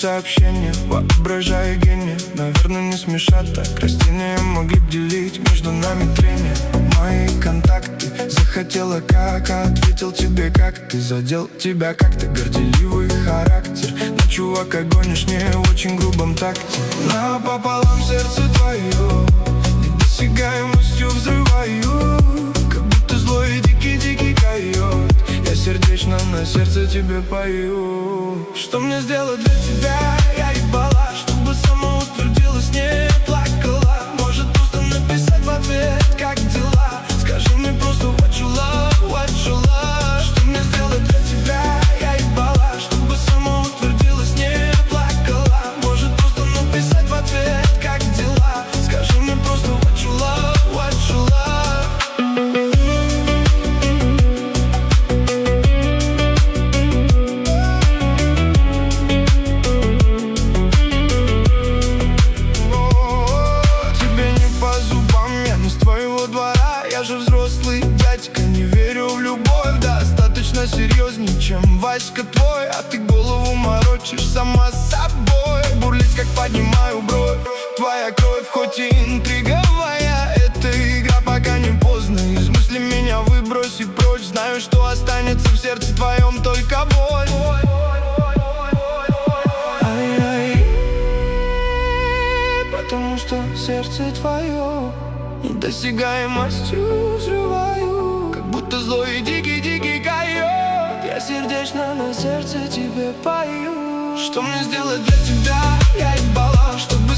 сообщения, воображая гения. Наверное, не смешат так. Растения могли б делить между нами трения. Мои контакты захотела как, ответил тебе как. Ты задел тебя как-то, горделивый характер. Но, чувак, гонишь не в очень грубом такте. Напополам сердце твое недосягаемостью взрываю, как будто злой и дикий койот. Я сердечно на сердце тебе пою. Что мне сделать для тебя? Я ебала, чтобы самоутвердилась, не плакала. Может просто написать в ответ, как дела. Скажи мне просто what you love, what you love. Что мне сделать для тебя? Я ебала, чтобы самоутвердилась, не плакала. Может просто написать в ответ, как дела. Скажи мне просто what you love, what you love. Я же взрослый дядька, не верю в любовь. Достаточно серьезней, чем Васька твой. А ты голову морочишь сама с собой. Бурлить, как поднимаю бровь. Твоя кровь хоть и интриговая. Это игра, пока не поздно. Из мыслей меня выброси прочь. Знаю, что останется в сердце твоем только боль. Ай-яй, потому что сердце твое недосягаемостью взрываю, как будто злой и дикий койот. Я сердечно на сердце тебе пою. Что мне сделать для тебя? Я ебала, чтобы